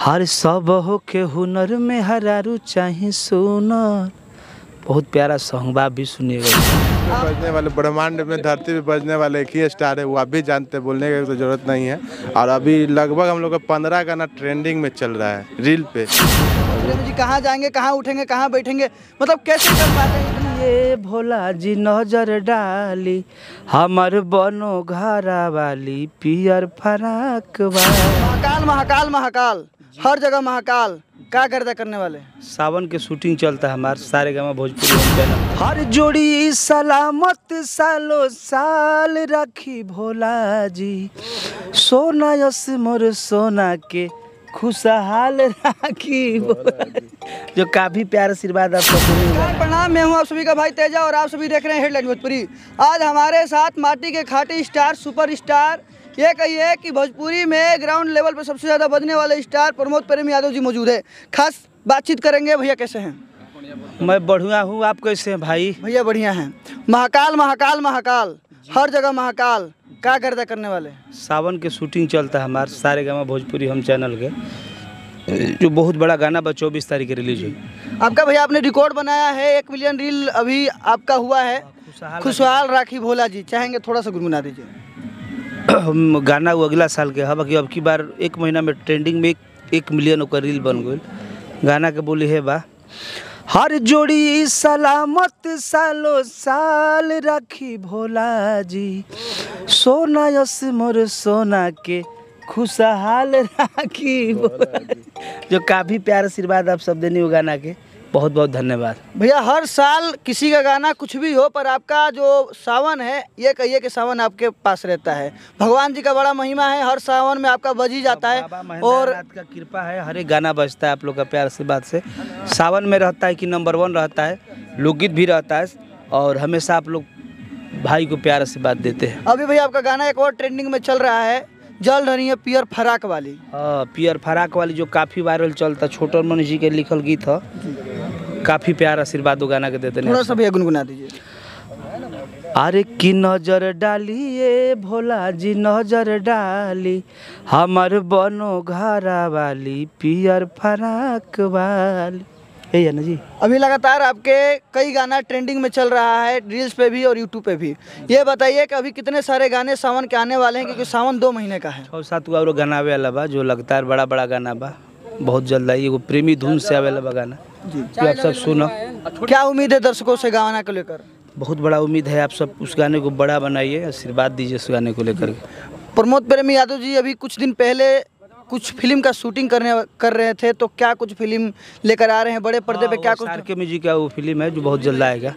हर सब हो के हुनर में हरारू चाहे सोनर। बहुत प्यारा सॉन्ग बा, आप भी सुनिएगा। बजने वाले ब्रह्मांड में धरती पे बजने वाले एक ही स्टार है, वो आप भी जानते हैं, बोलने की तो जरूरत नहीं है। और अभी लगभग हम लोग का 15 गाना ट्रेंडिंग में चल रहा है रील पे। प्रेम जी कहाँ जाएंगे, कहाँ उठेंगे, कहाँ बैठेंगे, मतलब कैसे कर पाते हैं इतना? ये भोला जी नजर डाली हमर बनो घरा वाली पियर फराक वाली। महाकाल महाकाल महाकाल, हर जगह महाकाल, क्या गर्दा करने वाले? सावन के शूटिंग चलता है हमारे सारेगामा भोजपुरी चैनल। हर जोड़ी सलामत सालो साल रखी भोला जी, सोना यस मोर सोना के खुशहाल राखी भोला जी। जो काफी प्यार आशीर्वाद आप सबको। प्रणाम, मैं हूं आप सभी का भाई तेजा और आप सभी देख रहे हैं हेडलाइन भोजपुरी। आज हमारे साथ माटी के खाटी स्टार, सुपर स्टार, ये कहिए कि भोजपुरी में ग्राउंड लेवल पर सबसे ज़्यादा बजने वाले स्टार प्रमोद प्रेमी यादव जी मौजूद है। खास बातचीत करेंगे। भैया कैसे हैं? मैं बढ़िया हूँ, आप कैसे हैं भाई? भैया बढ़िया हैं। महाकाल महाकाल महाकाल, हर जगह महाकाल, क्या गर्दा करने वाले? सावन के शूटिंग चलता है हमारे सारेगामा भोजपुरी हम चैनल के, जो बहुत बड़ा गाना बा 24 तारीख के रिलीज हुई। आपका भैया आपने रिकॉर्ड बनाया है, 1 मिलियन रील अभी आपका हुआ है। खुशहाल राखी भोला जी, चाहेंगे थोड़ा सा गुनगुना दीजिए। गाना वो अगला साल के है, बाकी अब की बार 1 महीना में ट्रेंडिंग में 1 मिलियन का रील बन गई। गाना के बोली है बा, हर जोड़ी सलामत सालो साल रखी भोला जी, सोना यस मोर सोना के खुशहाल राखी भोला जी। जो काफ़ी प्यार आशीर्वाद आप सब देने हो गाना के, बहुत बहुत धन्यवाद भैया। हर साल किसी का गाना कुछ भी हो, पर आपका जो सावन है, ये कहिए कि सावन आपके पास रहता है। भगवान जी का बड़ा महिमा है, हर सावन में आपका बज ही जाता है और का कृपा है, हर एक गाना बजता है आप लोग का प्यार आशीर्वाद से। सावन में रहता है कि नंबर 1 रहता है, लोकगीत भी रहता है और हमेशा आप लोग भाई को प्यार आशीर्वाद देते हैं। अभी भैया आपका गाना एक और ट्रेंडिंग में चल रहा है, जल रही है पियर फराक वाली। हाँ, पियर फराक वाली जो काफ़ी वायरल चलता, छोटन मनीष जी के लिखल गीत है, काफ़ी प्यार आशीर्वाद वो गाना के देते हैं। थोड़ा सा भैया गुनगुना दीजिए। अरे की नजर डालिए भोला जी नजर डाली हमर बनो घरा वाली पियर फराक वाली, यही है ना जी। अभी लगातार आपके कई गाना ट्रेंडिंग में चल रहा है, रील्स पे भी और यूट्यूब पे भी। ये बताइए कि अभी कितने सारे गाने सावन के आने वाले हैं, क्योंकि सावन 2 महीने का है। 6-7 और गाना आवे वाला बा, जो लगता है बड़ा बड़ा गाना बा, बहुत जल्द आई। एगो प्रेमी धुन से आवे वाला गाना जी, जो आप सब सुनो। क्या उम्मीद है दर्शकों से गाना को लेकर? बहुत बड़ा उम्मीद है, आप सब उस गाने को बड़ा बनाइए, आशीर्वाद दीजिए उस गाने को लेकर। प्रमोद प्रेमी यादव जी अभी कुछ दिन पहले कुछ फिल्म का शूटिंग कर रहे थे, तो क्या कुछ फिल्म लेकर आ रहे हैं बड़े पर्दे पे? क्या कुछ के म्यूजिक का वो फिल्म है जो बहुत जल्द आएगा,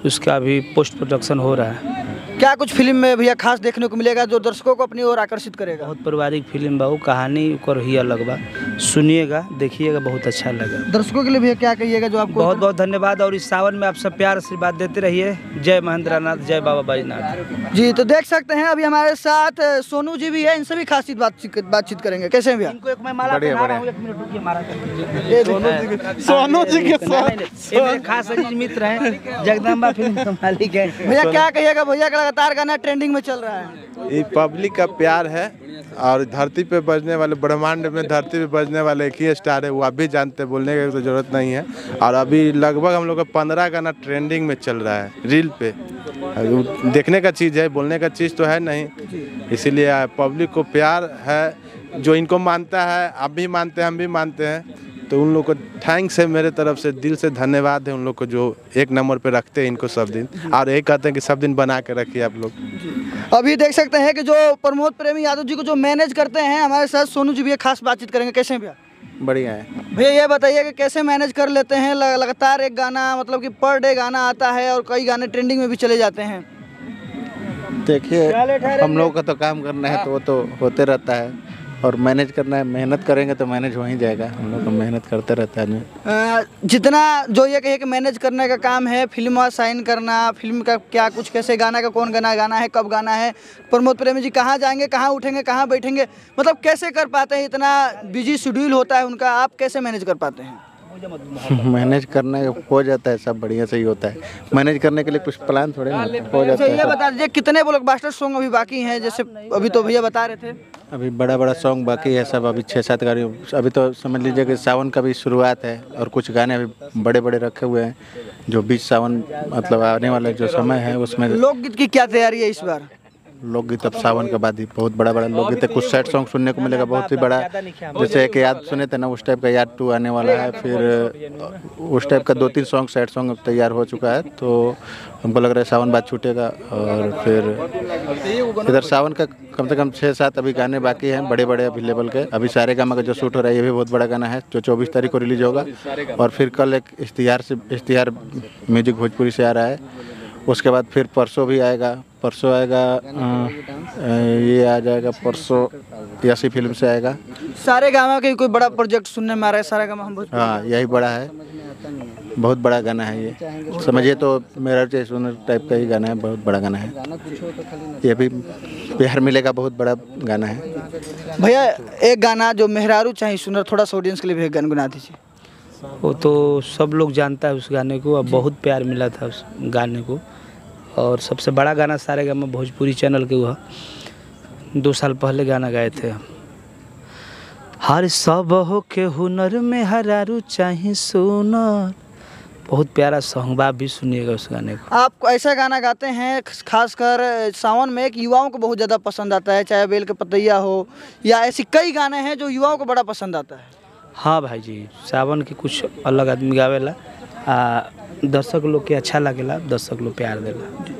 उसका अभी पोस्ट प्रोडक्शन हो रहा है। क्या कुछ फिल्म में भैया खास देखने को मिलेगा जो दर्शकों को अपनी ओर आकर्षित करेगा? बहुत पारिवारिक फिल्म बा, वो कहानी और ही अलग बा, सुनिएगा देखिएगा, बहुत अच्छा लगा। दर्शकों के लिए भैया क्या कहिएगा जो आपको? बहुत बहुत धन्यवाद, और इस सावन में आप सब प्यार आशीर्वाद देते रहिए। जय महेंद्रनाथ, जय बाबा बैजनाथ जी। तो देख सकते हैं अभी हमारे साथ सोनू जी भी है, इनसे भी खास बातचीत करेंगे। कैसे हैं भैया? इनको एक मैं माला पहना रहा हूं, 1 मिनट रुकिए। माला सोनू जी के साथ ये मेरे खास अजीज मित्र हैं, जगदम्बा फिल्म के मालिक हैं। भैया क्या कहिएगा? भैया का लगातार गाना ट्रेंडिंग में चल रहा है। ये पब्लिक का प्यार है और धरती पे बजने वाले, ब्रह्मांड में धरती पे बजने वाले एक ही स्टार है, वो आप भी जानते हैं, बोलने की तो जरूरत नहीं है। और अभी लगभग हम लोग का 15 गाना ट्रेंडिंग में चल रहा है रील पे। देखने का चीज़ है, बोलने का चीज़ तो है नहीं, इसीलिए पब्लिक को प्यार है। जो इनको मानता है, आप भी मानते हैं, हम भी मानते हैं, तो उन लोग को थैंक्स है मेरे तरफ से, दिल से धन्यवाद है उन लोग को जो 1 नंबर पे रखते हैं इनको सब दिन, और यही कहते हैं कि सब दिन बना के रखिए आप लोग। अभी देख सकते हैं कि जो प्रमोद प्रेमी यादव जी को जो मैनेज करते हैं, हमारे साथ सोनू जी भी खास बातचीत करेंगे। कैसे हैं भैया? बढ़िया है भैया। ये बताइए कि कैसे मैनेज कर लेते हैं? लगातार एक गाना, मतलब कि पर डे गाना आता है और कई गाने ट्रेंडिंग में भी चले जाते हैं। देखिए, हम लोग का तो काम करना है, तो वो तो होते रहता है, और मैनेज करना है, मेहनत करेंगे तो मैनेज हो ही जाएगा। हम लोग को मेहनत करते रहता है। जितना जो ये कहिए कि मैनेज करने का काम है, फिल्म साइन करना, फिल्म का क्या कुछ, कैसे गाना का कौन गाना गाना है, कब गाना है, प्रमोद प्रेमी जी कहाँ जाएंगे, कहाँ उठेंगे, कहाँ बैठेंगे, मतलब कैसे कर पाते हैं? इतना बिजी शेड्यूल होता है उनका, आप कैसे मैनेज कर पाते हैं? मैनेज करने हो जाता है, सब बढ़िया से ही होता है। मैनेज करने के लिए कुछ प्लान थोड़े ना हो जाता अच्छा, ये है। बता दीजिए कितने ब्लॉकबस्टर सॉन्ग अभी बाकी हैं, जैसे अभी तो भैया बता रहे थे। अभी बड़ा बड़ा सॉन्ग बाकी है सब, अभी 6-7 गाने। अभी तो समझ लीजिए कि सावन का भी शुरुआत है और कुछ गाने अभी बड़े बड़े रखे हुए हैं जो बीच सावन मतलब आने वाला जो समय है उसमें। लोकगीत की क्या तैयारी है इस बार? लोकगीत अब सावन के बाद ही बहुत बड़ा बड़ा लोकगीत है। कुछ सैड सॉन्ग सुनने को मिलेगा बहुत ही बड़ा, जैसे एक याद सुने थे ना, उस टाइप का याद 2 आने वाला है। फिर उस टाइप का 2-3 सॉन्ग सैड सॉन्ग तैयार हो चुका है, तो हमको लग रहा है सावन बाद छूटेगा। और फिर इधर सावन का कम से कम 6-7 अभी गाने बाकी हैं बड़े बड़े अभी लेवल के। अभी सारे गामा का जो शूट हो रहा है ये भी बहुत बड़ा गाना है जो 24 तारीख को रिलीज होगा। और फिर कल एक इश्तिहार म्यूजिक भोजपुरी से आ रहा है। उसके बाद फिर परसों भी आएगा, परसों आएगा ये आ जाएगा परसों यासी फिल्म से आएगा। सारे गामा के कोई बड़ा प्रोजेक्ट सुनने में आ रहा है? सारे गामा हम हाँ यही बड़ा है, बहुत बड़ा गाना है ये, समझिए तो मेरा जैसा टाइप का ही गाना है, बहुत बड़ा गाना है ये भी। प्यार मिलेगा बहुत बड़ा गाना है। भैया एक गाना जो मेहरारू चाहिए सुनर, थोड़ा सा ऑडियंस के लिए भी गुनगुना दीजिए। वो तो सब लोग जानता है उस गाने को, अब बहुत प्यार मिला था उस गाने को। और सबसे बड़ा गाना सारेगामा भोजपुरी चैनल के हुआ 2 साल पहले गाना गाए थे हम। हर सब हो के हुनर में हरारू चाहे सोनर, बहुत प्यारा सॉन्ग बा, आप भी सुनिएगा उस गाने को। आप ऐसा गाना गाते हैं खासकर सावन में कि युवाओं को बहुत ज़्यादा पसंद आता है, चाहे बेल के पतैया हो या ऐसी कई गाने हैं जो युवाओं को बड़ा पसंद आता है। हाँ भाई जी, सावन के कुछ अलग आदमी गावेला, दर्शक लोग के अच्छा लगेला, दर्शक लोग प्यार देला।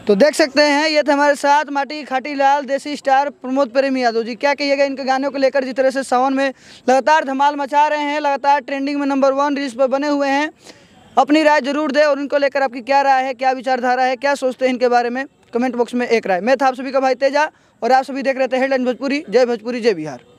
तो देख सकते हैं ये थे हमारे साथ माटी खाटी लाल देसी स्टार प्रमोद प्रेमी यादव जी। क्या कहिएगा इनके गानों को लेकर, जिस तरह से सावन में लगातार धमाल मचा रहे हैं, लगातार ट्रेंडिंग में नंबर 1 रील्स पर बने हुए हैं। अपनी राय जरूर दें और उनको लेकर आपकी क्या राय है, क्या विचारधारा है, क्या सोचते हैं इनके बारे में, कमेंट बॉक्स में एक राय। मैं था आप सभी का भाई तेजा और आप सभी देख रहे थे हेडलाइन भोजपुरी। जय भोजपुरी, जय बिहार।